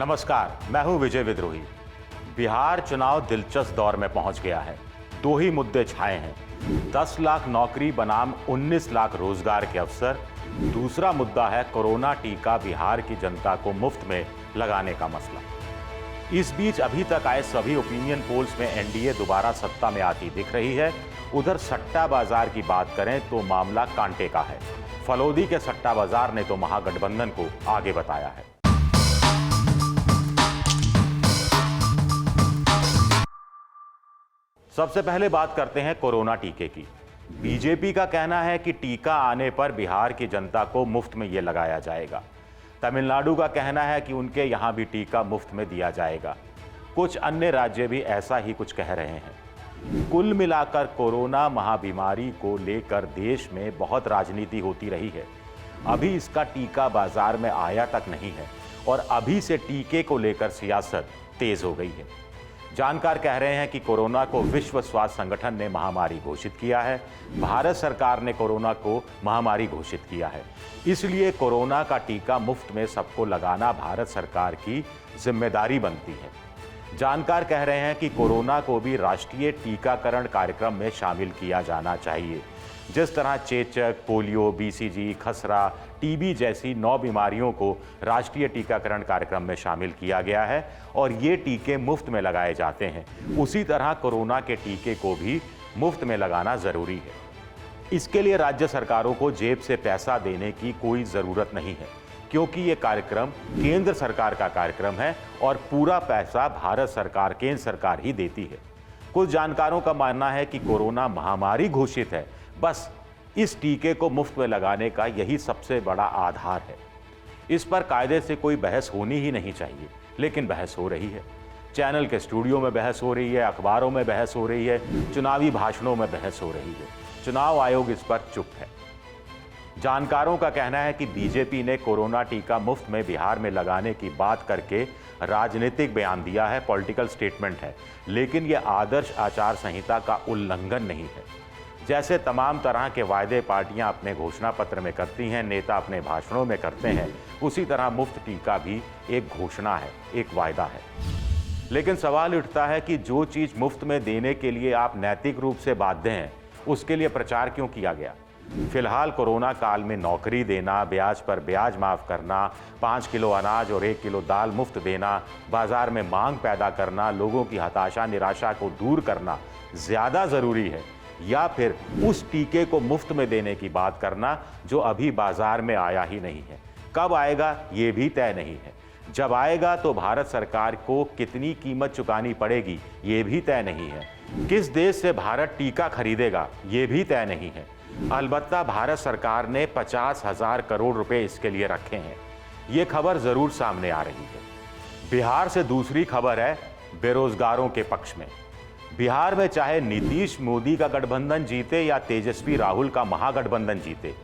नमस्कार, मैं हूं विजय विद्रोही। बिहार चुनाव दिलचस्प दौर में पहुंच गया है। दो ही मुद्दे छाए हैं, 10 लाख नौकरी बनाम 19 लाख रोजगार के अवसर। दूसरा मुद्दा है कोरोना टीका बिहार की जनता को मुफ्त में लगाने का मसला। इस बीच अभी तक आए सभी ओपिनियन पोल्स में एनडीए दोबारा सत्ता में आती दिख रही है। उधर सट्टा बाजार की बात करें तो मामला कांटे का है। फलोदी के सट्टा बाजार ने तो महागठबंधन को आगे बताया है। सबसे पहले बात करते हैं कोरोना टीके की। बीजेपी का कहना है कि टीका आने पर बिहार की जनता को मुफ्त में यह लगाया जाएगा। तमिलनाडु का कहना है कि उनके यहां भी टीका मुफ्त में दिया जाएगा। कुछ अन्य राज्य भी ऐसा ही कुछ कह रहे हैं। कुल मिलाकर कोरोना महाबीमारी को लेकर देश में बहुत राजनीति होती रही है। अभी इसका टीका बाजार में आया तक नहीं है और अभी से टीके को लेकर सियासत तेज हो गई है। जानकार कह रहे हैं कि कोरोना को विश्व स्वास्थ्य संगठन ने महामारी घोषित किया है। भारत सरकार ने कोरोना को महामारी घोषित किया है, इसलिए कोरोना का टीका मुफ्त में सबको लगाना भारत सरकार की जिम्मेदारी बनती है। जानकार कह रहे हैं कि कोरोना को भी राष्ट्रीय टीकाकरण कार्यक्रम में शामिल किया जाना चाहिए। जिस तरह चेचक, पोलियो, बीसीजी, खसरा, टीबी जैसी 9 बीमारियों को राष्ट्रीय टीकाकरण कार्यक्रम में शामिल किया गया है और ये टीके मुफ्त में लगाए जाते हैं, उसी तरह कोरोना के टीके को भी मुफ्त में लगाना जरूरी है। इसके लिए राज्य सरकारों को जेब से पैसा देने की कोई जरूरत नहीं है, क्योंकि ये कार्यक्रम केंद्र सरकार का कार्यक्रम है और पूरा पैसा भारत सरकार, केंद्र सरकार ही देती है। कुछ जानकारों का मानना है कि कोरोना महामारी घोषित है, बस इस टीके को मुफ्त में लगाने का यही सबसे बड़ा आधार है। इस पर कायदे से कोई बहस होनी ही नहीं चाहिए, लेकिन बहस हो रही है। चैनल के स्टूडियो में बहस हो रही है, अखबारों में बहस हो रही है, चुनावी भाषणों में बहस हो रही है। चुनाव आयोग इस पर चुप है। जानकारों का कहना है कि बीजेपी ने कोरोना टीका मुफ्त में बिहार में लगाने की बात करके राजनीतिक बयान दिया है, पॉलिटिकल स्टेटमेंट है, लेकिन यह आदर्श आचार संहिता का उल्लंघन नहीं है। जैसे तमाम तरह के वायदे पार्टियां अपने घोषणा पत्र में करती हैं, नेता अपने भाषणों में करते हैं, उसी तरह मुफ्त टीका भी एक घोषणा है, एक वायदा है। लेकिन सवाल उठता है कि जो चीज मुफ्त में देने के लिए आप नैतिक रूप से बाध्य हैं, उसके लिए प्रचार क्यों किया गया? फिलहाल कोरोना काल में नौकरी देना, ब्याज पर ब्याज माफ करना, 5 किलो अनाज और 1 किलो दाल मुफ्त देना, बाजार में मांग पैदा करना, लोगों की हताशा निराशा को दूर करना ज्यादा जरूरी है, या फिर उस टीके को मुफ्त में देने की बात करना जो अभी बाजार में आया ही नहीं है? कब आएगा ये भी तय नहीं है। जब आएगा तो भारत सरकार को कितनी कीमत चुकानी पड़ेगी ये भी तय नहीं है। किस देश से भारत टीका खरीदेगा ये भी तय नहीं है। अलबत्ता भारत सरकार ने 50,000 करोड़ रुपए इसके लिए रखे हैं। ये खबर जरूर सामने आ रही है। बिहार से दूसरी खबर है बेरोजगारों के पक्ष में। बिहार में चाहे नीतीश मोदी का गठबंधन जीते या तेजस्वी राहुल का महागठबंधन जीते,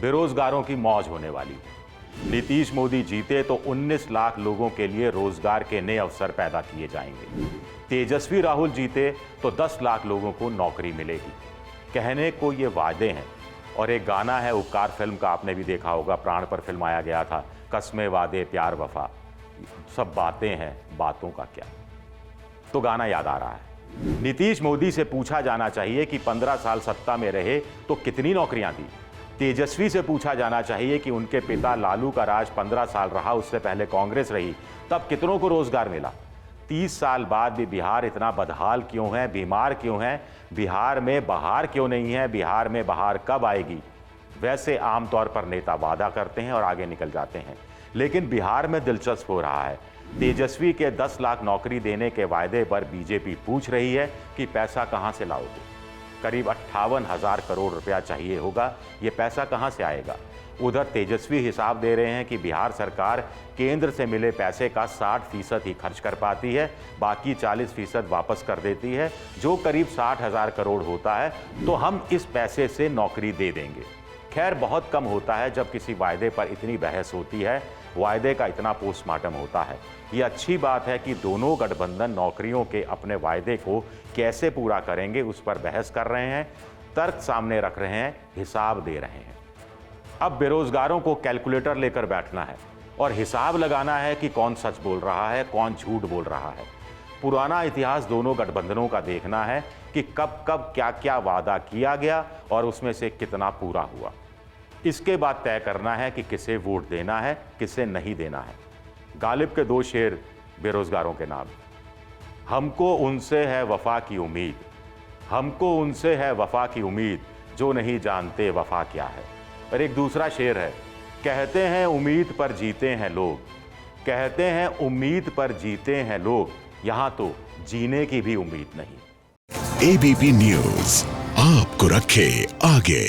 बेरोजगारों की मौज होने वाली है। नीतीश मोदी जीते तो 19 लाख लोगों के लिए रोजगार के नए अवसर पैदा किए जाएंगे। तेजस्वी राहुल जीते तो 10 लाख लोगों को नौकरी मिलेगी। कहने को ये वादे हैं, और एक गाना है उपकार फिल्म का, आपने भी देखा होगा, प्राण पर फिल्माया गया था, कस्में वादे प्यार वफा, सब बातें हैं, बातों का क्या। तो गाना याद आ रहा है। नीतीश मोदी से पूछा जाना चाहिए कि 15 साल सत्ता में रहे तो कितनी नौकरियां दी। तेजस्वी से पूछा जाना चाहिए कि उनके पिता लालू का राज 15 साल रहा, उससे पहले कांग्रेस रही, तब कितनों को रोजगार मिला। 30 साल बाद भी बिहार इतना बदहाल क्यों है, बीमार क्यों है? बिहार में बहार क्यों नहीं है? बिहार में बहार कब आएगी? वैसे आमतौर पर नेता वादा करते हैं और आगे निकल जाते हैं, लेकिन बिहार में दिलचस्प हो रहा है। तेजस्वी के 10 लाख नौकरी देने के वायदे पर बीजेपी पूछ रही है कि पैसा कहां से लाओगे? करीब 58,000 करोड़ रुपया चाहिए होगा, ये पैसा कहां से आएगा? उधर तेजस्वी हिसाब दे रहे हैं कि बिहार सरकार केंद्र से मिले पैसे का 60% ही खर्च कर पाती है, बाकी 40% वापस कर देती है, जो करीब 60,000 करोड़ होता है। तो हम इस पैसे से नौकरी दे देंगे। खैर, बहुत कम होता है जब किसी वायदे पर इतनी बहस होती है, वायदे का इतना पोस्टमार्टम होता है। ये अच्छी बात है कि दोनों गठबंधन नौकरियों के अपने वायदे को कैसे पूरा करेंगे उस पर बहस कर रहे हैं, तर्क सामने रख रहे हैं, हिसाब दे रहे हैं। अब बेरोजगारों को कैलकुलेटर लेकर बैठना है और हिसाब लगाना है कि कौन सच बोल रहा है, कौन झूठ बोल रहा है। पुराना इतिहास दोनों गठबंधनों का देखना है कि कब कब क्या क्या वादा किया गया और उसमें से कितना पूरा हुआ। इसके बाद तय करना है कि किसे वोट देना है, किसे नहीं देना है। गालिब के 2 शेर बेरोजगारों के नाम। हमको उनसे है वफा की उम्मीद, हमको उनसे है वफा की उम्मीद, जो नहीं जानते वफा क्या है। और एक दूसरा शेर है, कहते हैं उम्मीद पर जीते हैं लोग, कहते हैं उम्मीद पर जीते हैं लोग, यहां तो जीने की भी उम्मीद नहीं। एबीपी न्यूज आपको रखे आगे।